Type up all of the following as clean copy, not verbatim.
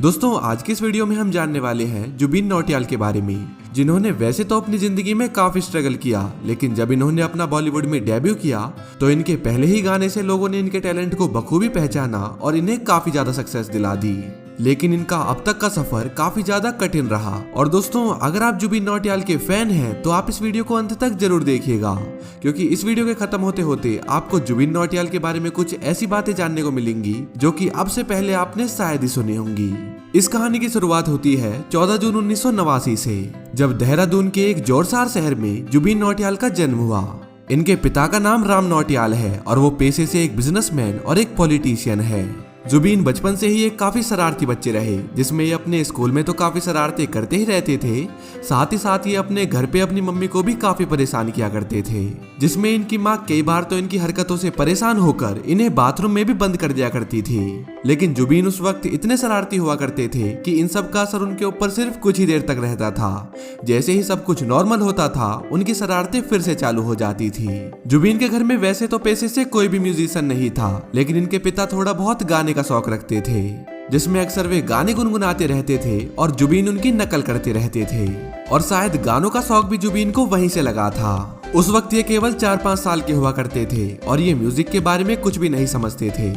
दोस्तों आज की इस वीडियो में हम जानने वाले हैं जुबिन नौटियाल के बारे में, जिन्होंने वैसे तो अपनी जिंदगी में काफी स्ट्रगल किया, लेकिन जब इन्होंने अपना बॉलीवुड में डेब्यू किया तो इनके पहले ही गाने से लोगों ने इनके टैलेंट को बखूबी पहचाना और इन्हें काफी ज्यादा सक्सेस दिला दी। लेकिन इनका अब तक का सफर काफी ज्यादा कठिन रहा। और दोस्तों अगर आप जुबिन नौटियाल के फैन हैं तो आप इस वीडियो को अंत तक जरूर देखिएगा, क्योंकि इस वीडियो के खत्म होते होते आपको जुबिन नौटियाल के बारे में कुछ ऐसी बातें जानने को मिलेंगी जो कि अब से पहले आपने शायद ही सुनी होंगी। इस कहानी की शुरुआत होती है 14 जून 1989 से, जब देहरादून के एक जोरसार शहर में जुबिन नौटियाल का जन्म हुआ। इनके पिता का नाम राम नौटियाल है और वो पेशे से एक बिजनेसमैन और एक पॉलिटिशियन है। जुबिन बचपन से ही एक काफी शरारती बच्चे रहे, जिसमें ये अपने स्कूल में तो काफी शरारतें करते ही रहते थे, साथ ही साथ ये अपने घर पे अपनी मम्मी को भी काफी परेशान किया करते थे, जिसमें इनकी माँ कई बार तो इनकी हरकतों से परेशान होकर इन्हें बाथरूम में भी बंद कर दिया करती थी। लेकिन जुबिन उस वक्त इतने शरारती हुआ करते थे कि इन सब का असर उनके ऊपर सिर्फ कुछ ही देर तक रहता था। जैसे ही सब कुछ नॉर्मल होता था, उनकी शरारतें फिर से चालू हो जाती थी। जुबिन के घर में वैसे तो पेशे से कोई भी म्यूजिशियन नहीं था, लेकिन इनके पिता थोड़ा बहुत गाने का शौक रखते थे, जिसमें अक्सर वे गाने गुनगुनाते रहते थे और जुबिन उनकी नकल करते रहते थे। और शायद गानों का शौक भी जुबिन को वहीं से लगा था। उस वक्त ये केवल 4-5 साल के हुआ करते थे और ये म्यूजिक के बारे में कुछ भी नहीं समझते थे।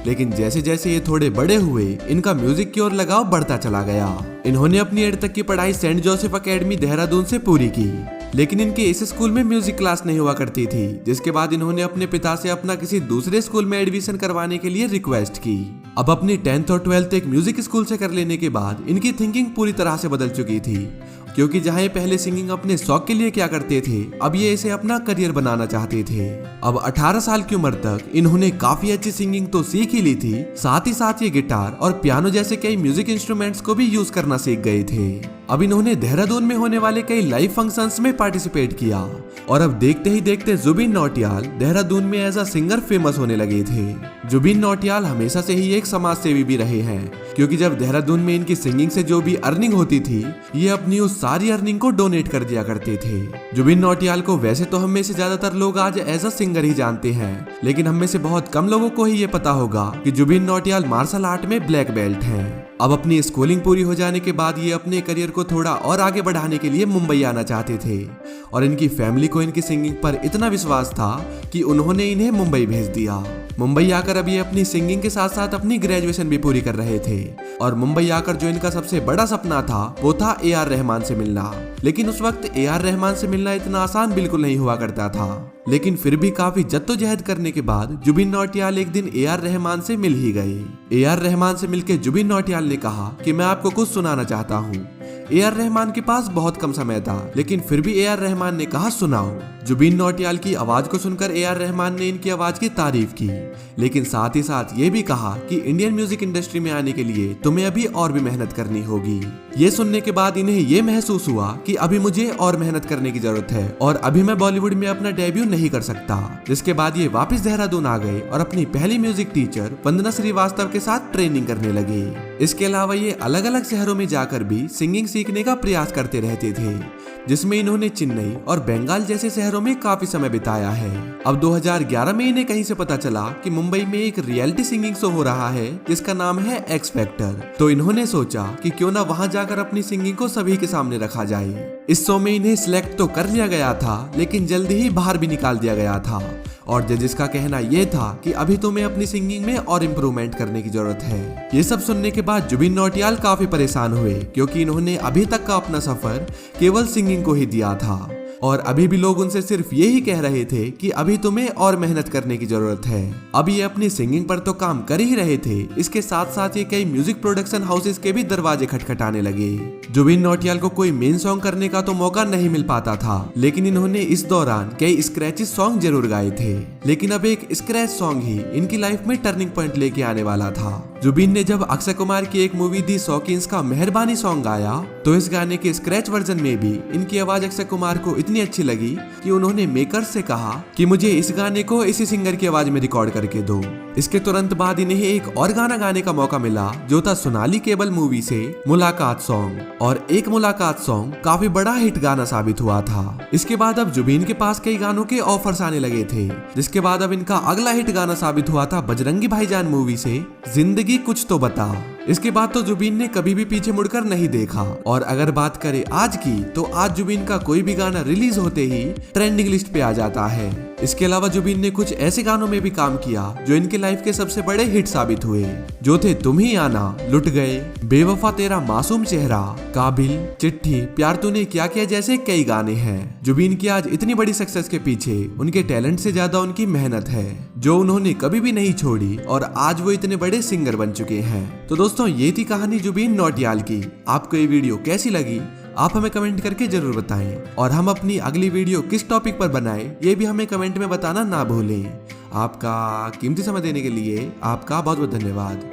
लेकिन जैसे जैसे ये थोड़े बड़े हुए, इनका म्यूजिक की ओर लगाव बढ़ता चला गया। इन्होंने अपनी 8th तक की पढ़ाई सेंट जोसेफ एकेडमी देहरादून से पूरी की, लेकिन इनके इस स्कूल में म्यूजिक क्लास नहीं हुआ करती थी, जिसके बाद इन्होंने अपने पिता से अपना किसी दूसरे स्कूल में एडमिशन करवाने के लिए रिक्वेस्ट की। अब अपनी 10th और 12th एक म्यूजिक स्कूल से कर लेने के बाद इनकी थिंकिंग पूरी तरह से बदल चुकी थी, क्योंकि जहां ये पहले सिंगिंग अपने शौक के लिए क्या करते थे, अब ये इसे अपना करियर बनाना चाहते थे। अब 18 साल की उम्र तक इन्होंने काफी अच्छी सिंगिंग तो सीख ही ली थी, साथ ही साथ ये गिटार और पियानो जैसे कई म्यूजिक इंस्ट्रूमेंट्स को भी यूज करना सीख गए थे। अब इन्होंने देहरादून में होने वाले कई लाइव फंक्शंस में पार्टिसिपेट किया और अब देखते ही देखते जुबिन नौटियाल देहरादून में एज अ सिंगर फेमस होने लगे थे। जुबिन नौटियाल हमेशा से ही एक समाज सेवी भी रहे हैं, क्योंकि जब देहरादून में इनकी सिंगिंग से जो भी अर्निंग होती थी, ये अपनी उस सारी अर्निंग को डोनेट कर दिया करते थे। जुबिन नौटियाल को वैसे तो हम में से ज्यादातर लोग आज एज अ सिंगर ही जानते हैं, लेकिन हम में से बहुत कम लोगों को ही ये पता होगा कि जुबिन नौटियाल मार्शल आर्ट में ब्लैक बेल्ट हैं। अब अपनी स्कूलिंग पूरी हो जाने के बाद ये अपने करियर को थोड़ा और आगे बढ़ाने के लिए मुंबई आना चाहते थे, और इनकी फैमिली को इनकी सिंगिंग पर इतना विश्वास था कि उन्होंने इन्हें मुंबई भेज दिया। मुंबई आकर अब ये अपनी सिंगिंग के साथ साथ अपनी ग्रेजुएशन भी पूरी कर रहे थे, और मुंबई आकर जो इनका सबसे बड़ा सपना था वो था AR रहमान से मिलना। लेकिन उस वक्त AR रहमान से मिलना इतना आसान बिल्कुल नहीं हुआ करता था, लेकिन फिर भी काफी जद्दोजहद करने के बाद जुबिन नौटियाल एक दिन AR रहमान से मिल ही गए। AR रहमान से मिलकर जुबिन नौटियाल ने कहा कि मैं आपको कुछ सुनाना चाहता हूँ। AR रहमान के पास बहुत कम समय था, लेकिन फिर भी AR रहमान ने कहा सुनाओ। जुबिन नौटियाल की आवाज को सुनकर AR रहमान ने इनकी आवाज की तारीफ की, लेकिन साथ ही साथ ये भी कहा कि इंडियन म्यूजिक इंडस्ट्री में आने के लिए तुम्हें अभी और भी मेहनत करनी होगी। ये सुनने के बाद इन्हें ये महसूस हुआ कि अभी मुझे और मेहनत करने की जरूरत है और अभी मैं बॉलीवुड में अपना डेब्यू नहीं कर सकता। जिसके बाद ये वापस देहरादून आ गए और अपनी पहली म्यूजिक टीचर वंदना श्रीवास्तव के साथ ट्रेनिंग करने लगे। इसके अलावा ये अलग अलग शहरों में जाकर भी सिंगिंग सीखने का प्रयास करते रहते थे, जिसमें इन्होंने चेन्नई और बंगाल जैसे शहरों में काफी समय बिताया है। अब 2011 में इन्हें कहीं से पता चला कि मुंबई में एक रियलिटी सिंगिंग शो हो रहा है जिसका नाम है एक्स फैक्टर। तो इन्होंने सोचा कि क्यों ना वहां जाकर अपनी सिंगिंग को सभी के सामने रखा जाए। इस शो में इन्हें सिलेक्ट तो कर लिया गया था, लेकिन जल्दी ही बाहर भी निकाल दिया गया था, और जजेस का कहना यह था कि अभी तुम्हें अपनी सिंगिंग में और इम्प्रूवमेंट करने की जरूरत है। ये सब सुनने के बाद जुबिन नौटियाल काफी परेशान हुए, क्योंकि इन्होंने अभी तक का अपना सफर केवल सिंगिंग को ही दिया था, और अभी भी लोग उनसे सिर्फ यही कह रहे थे कि अभी तुम्हें और मेहनत करने की जरूरत है। अब ये अपनी सिंगिंग पर तो काम कर ही रहे थे, इसके साथ साथ ये कई म्यूजिक प्रोडक्शन हाउसेस के भी दरवाजे खटखटाने लगे। जुबिन नौटियाल को कोई मेन सॉन्ग करने का तो मौका नहीं मिल पाता था, लेकिन इन्होंने इस दौरान कई स्क्रैचेस सॉन्ग जरूर गाए थे। लेकिन अब एक स्क्रैच सॉन्ग ही इनकी लाइफ में टर्निंग पॉइंट लेके आने वाला था। जुबिन ने जब अक्षय कुमार की एक मूवी दी शौकीन्स का मेहरबानी सॉन्ग गाया, तो इस गाने के स्क्रैच वर्जन में भी इनकी आवाज अक्षय कुमार को इतनी अच्छी लगी कि उन्होंने मेकर्स से कहा कि मुझे इस गाने को इसी सिंगर की आवाज में रिकॉर्ड करके दो। इसके तुरंत बाद इन्हें एक और गाना गाने का मौका मिला, जो था सोनाली केबल मूवी से मुलाकात सॉन्ग, और एक मुलाकात सॉन्ग काफी बड़ा हिट गाना साबित हुआ था। इसके बाद अब जुबिन के पास कई गानों के ऑफर्स आने लगे थे, जिसके बाद अब इनका अगला हिट गाना साबित हुआ था बजरंगी भाईजान मूवी से जिंदगी कुछ तो बता। इसके बाद तो जुबीन ने कभी भी पीछे मुड़कर नहीं देखा। और अगर बात करें आज की, तो आज जुबीन का कोई भी गाना रिलीज होते ही ट्रेंडिंग लिस्ट पे आ जाता है। इसके अलावा जुबीन ने कुछ ऐसे गानों में भी काम किया जो इनके लाइफ के सबसे बड़े हिट साबित हुए, जो थे तुम ही आना, लुट गए, बेवफा तेरा मासूम चेहरा, काबिल, चिट्ठी, प्यार तूने क्या किया जैसे कई गाने हैं। जुबीन की आज इतनी बड़ी सक्सेस के पीछे उनके टैलेंट से ज्यादा उनकी मेहनत है, जो उन्होंने कभी भी नहीं छोड़ी, और आज वो इतने बड़े सिंगर बन चुके हैं। तो दोस्तों, ये थी कहानी जुबीन नौटियाल की। आपको ये वीडियो कैसी लगी आप हमें कमेंट करके जरूर बताएं, और हम अपनी अगली वीडियो किस टॉपिक पर बनाएं ये भी हमें कमेंट में बताना ना भूलें। आपका कीमती समय देने के लिए आपका बहुत बहुत धन्यवाद।